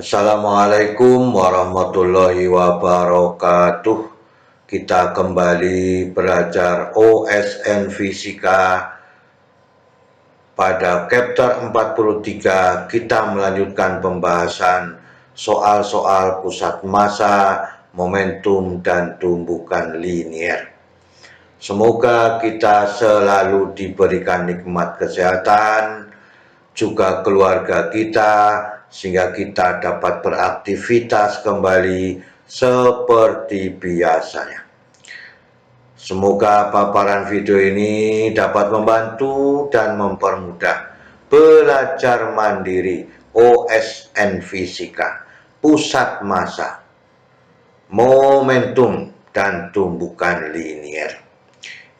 Assalamualaikum warahmatullahi wabarakatuh. Kita kembali belajar OSN Fisika. Pada chapter 43 kita melanjutkan pembahasan soal-soal pusat massa, momentum, dan tumbukan linier. Semoga kita selalu diberikan nikmat kesehatan, juga keluarga kita, sehingga kita dapat beraktivitas kembali seperti biasanya. Semoga paparan video ini dapat membantu dan mempermudah belajar mandiri OSN Fisika, pusat massa, momentum, dan tumbukan linier.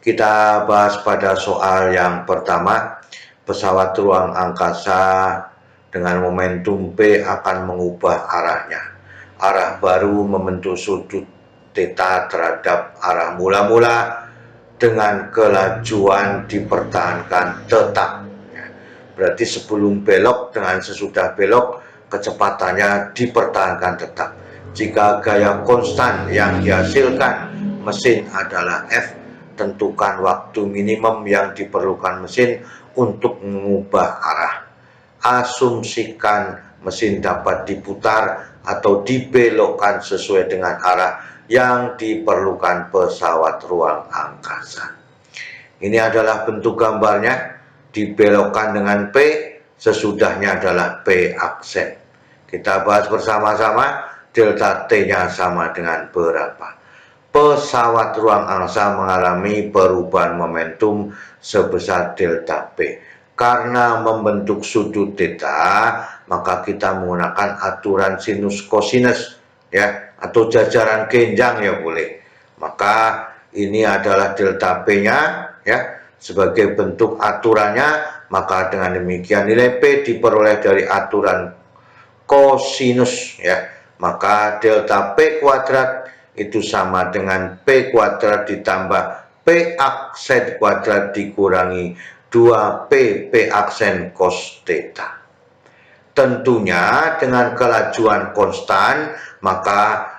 Kita bahas pada soal yang pertama. Pesawat ruang angkasa dengan momentum P akan mengubah arahnya. Arah baru membentuk sudut theta terhadap arah mula-mula dengan kelajuan dipertahankan tetap. Berarti sebelum belok dengan sesudah belok, kecepatannya dipertahankan tetap. Jika gaya konstan yang dihasilkan mesin adalah F, tentukan waktu minimum yang diperlukan mesin untuk mengubah arah. Asumsikan mesin dapat diputar atau dibelokkan sesuai dengan arah yang diperlukan pesawat ruang angkasa. Ini adalah bentuk gambarnya, dibelokkan dengan P, sesudahnya adalah P aksen. Kita bahas bersama-sama, delta T-nya sama dengan berapa. Pesawat ruang angkasa mengalami perubahan momentum sebesar delta P. Karena membentuk sudut theta, maka kita menggunakan aturan sinus kosinus, ya, atau jajaran genjang ya boleh. Maka ini adalah delta P-nya, ya, sebagai bentuk aturannya. Maka dengan demikian nilai P diperoleh dari aturan kosinus, ya. Maka delta P kuadrat itu sama dengan P kuadrat ditambah P aksen kuadrat dikurangi 2P P aksen cos theta. Tentunya dengan kelajuan konstan, maka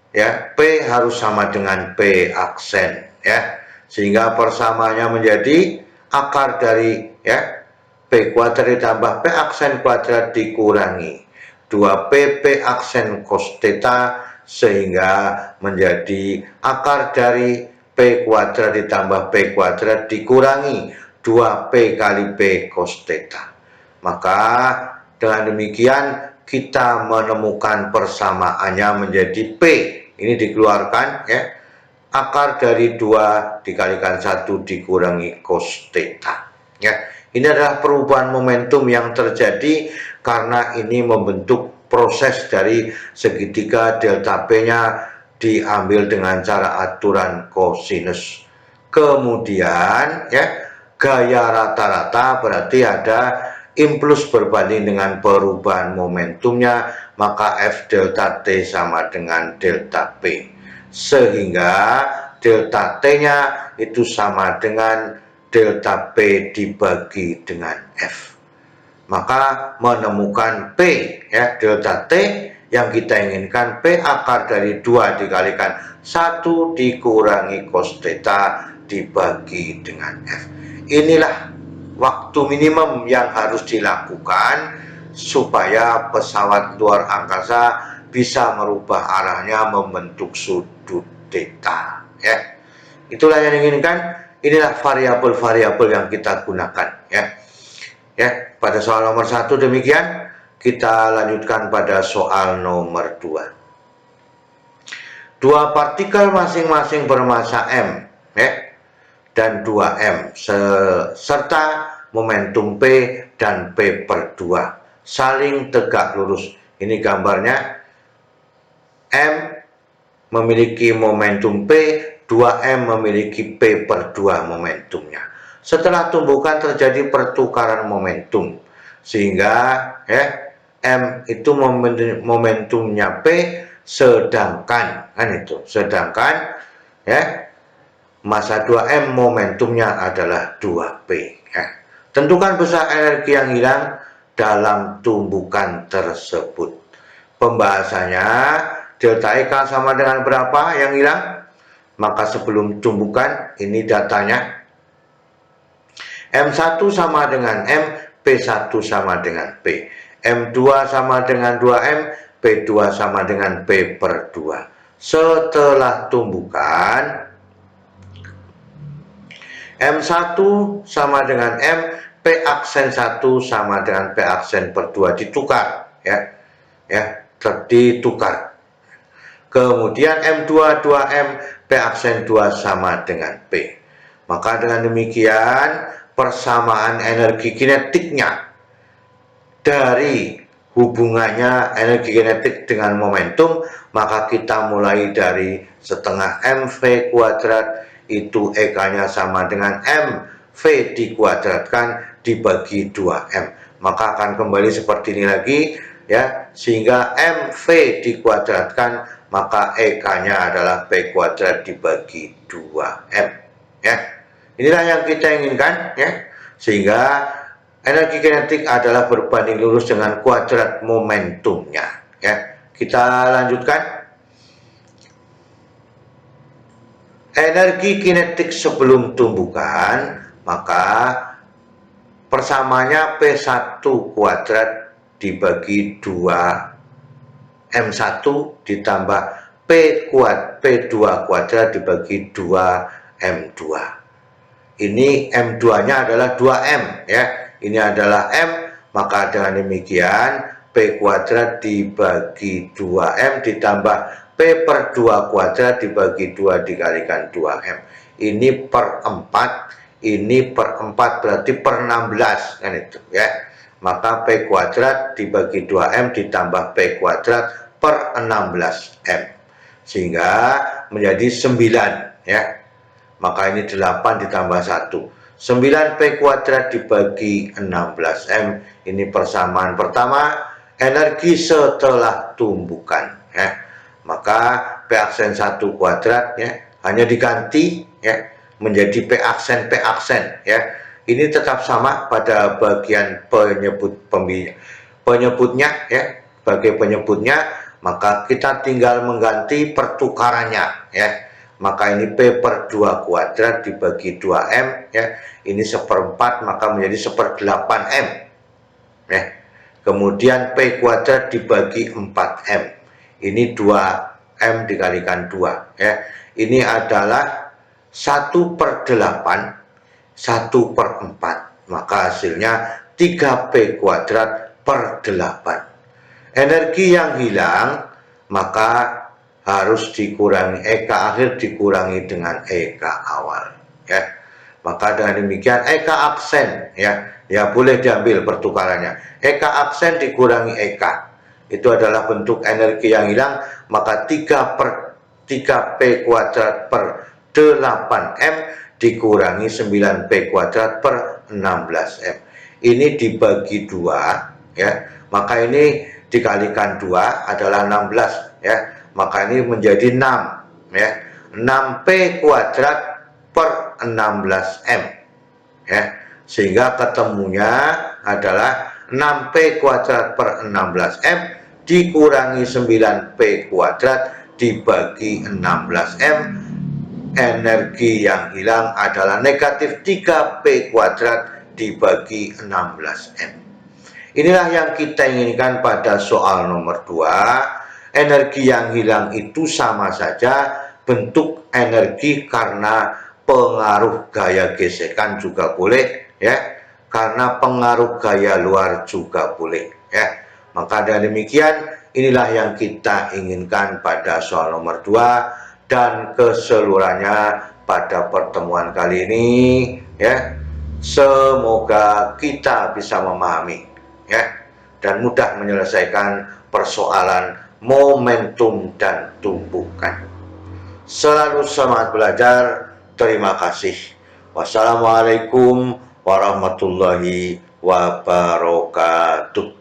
ya P harus sama dengan P aksen, ya. Sehingga persamaannya menjadi akar dari ya P kuadrat ditambah P aksen kuadrat dikurangi 2P P aksen cos theta, sehingga menjadi akar dari P kuadrat ditambah P kuadrat dikurangi 2P kali P cos theta. Maka dengan demikian kita menemukan persamaannya menjadi P. Ini dikeluarkan, ya. Akar dari 2 dikalikan 1 dikurangi cos theta. Ya. Ini adalah perubahan momentum yang terjadi karena ini membentuk proses dari segitiga delta P-nya diambil dengan cara aturan kosinus. Kemudian ya, gaya rata-rata berarti ada impuls berbanding dengan perubahan momentumnya, maka F delta T sama dengan delta P. Sehingga delta T-nya itu sama dengan delta P dibagi dengan F. Maka menemukan P, ya, delta T yang kita inginkan P akar dari 2 dikalikan 1 dikurangi cos theta dibagi dengan F. Inilah waktu minimum yang harus dilakukan supaya pesawat luar angkasa bisa merubah arahnya membentuk sudut theta, ya. Itulah yang diinginkan. Inilah variabel-variabel yang kita gunakan, ya. Ya, pada soal nomor 1 demikian. Kita lanjutkan pada soal nomor 2. Dua partikel masing-masing bermassa M, ya, dan 2M serta momentum P dan P per 2 saling tegak lurus. Ini gambarnya. M memiliki momentum P, 2M memiliki P per 2 momentumnya. Setelah tumbukan terjadi pertukaran momentum, sehingga ya, M itu momentumnya P, sedangkan sedangkan ya massa 2M momentumnya adalah 2P, ya. Tentukan besar energi yang hilang dalam tumbukan tersebut. Pembahasannya, delta EK sama dengan berapa yang hilang? Maka sebelum tumbukan, ini datanya. M1 sama dengan M, P1 sama dengan P. M2 sama dengan 2M, P2 sama dengan P per 2. Setelah tumbukan, M1 sama dengan M, P aksen 1 sama dengan P aksen per 2, ditukar ya. Ditukar. Kemudian M2 2M, P aksen 2 sama dengan P. Maka dengan demikian persamaan energi kinetiknya dari hubungannya energi kinetik dengan momentum, maka kita mulai dari setengah mv kuadrat, itu EK-nya sama dengan mv dikuadratkan dibagi 2m, maka akan kembali seperti ini lagi ya, sehingga mv dikuadratkan maka EK-nya adalah P kuadrat dibagi 2m ya. Inilah yang kita inginkan ya, sehingga energi kinetik adalah berbanding lurus dengan kuadrat momentumnya ya. Kita lanjutkan. Energi kinetik sebelum tumbukan, maka persamanya P1 kuadrat dibagi 2 M1 ditambah P2 kuadrat dibagi 2 M2. Ini M2 nya adalah 2M ya, ini adalah M, maka dengan demikian P kuadrat dibagi 2M ditambah P per 2 kuadrat dibagi 2 dikalikan 2M. Ini per 4, ini per 4 berarti per 16 kan itu ya. Maka P kuadrat dibagi 2M ditambah P kuadrat per 16M, sehingga menjadi 9 ya. Maka ini 8 ditambah 1, 9P kuadrat dibagi 16M. Ini persamaan pertama, energi setelah tumbukan ya. Maka P aksen 1 kuadrat ya, hanya diganti ya menjadi P aksen ya. Ini tetap sama pada bagian penyebutnya ya, sebagai penyebutnya, maka kita tinggal mengganti pertukarannya ya. Maka ini P per 2 kuadrat dibagi 2M ya, ini 1/4 maka menjadi 1/8M ya. Kemudian P kuadrat dibagi 4M, ini 2M dikalikan 2 ya. Ini adalah 1/8, 1/4, maka hasilnya 3P kuadrat per 8. Energi yang hilang maka harus dikurangi EK akhir dikurangi dengan EK awal ya. Maka dengan demikian EK aksen ya boleh diambil pertukarannya. EK aksen dikurangi EK, itu adalah bentuk energi yang hilang, maka 3P kuadrat per 8M dikurangi 9P kuadrat per 16M. Ini dibagi 2 ya, maka ini dikalikan 2 adalah 16 ya. Maka ini menjadi 6 ya, 6P kuadrat per 16M ya, sehingga ketemunya adalah 6P kuadrat per 16M dikurangi 9P kuadrat dibagi 16M. Energi yang hilang adalah negatif 3P kuadrat dibagi 16M. Inilah yang kita inginkan pada soal nomor 2. Energi yang hilang itu sama saja bentuk energi karena pengaruh gaya gesekan juga boleh ya, karena pengaruh gaya luar juga boleh ya. Maka dengan demikian inilah yang kita inginkan pada soal nomor 2 dan keseluruhannya pada pertemuan kali ini ya. Semoga kita bisa memahami ya dan mudah menyelesaikan persoalan momentum dan tumbukan. Selalu semangat belajar. Terima kasih. Wassalamualaikum warahmatullahi wabarakatuh.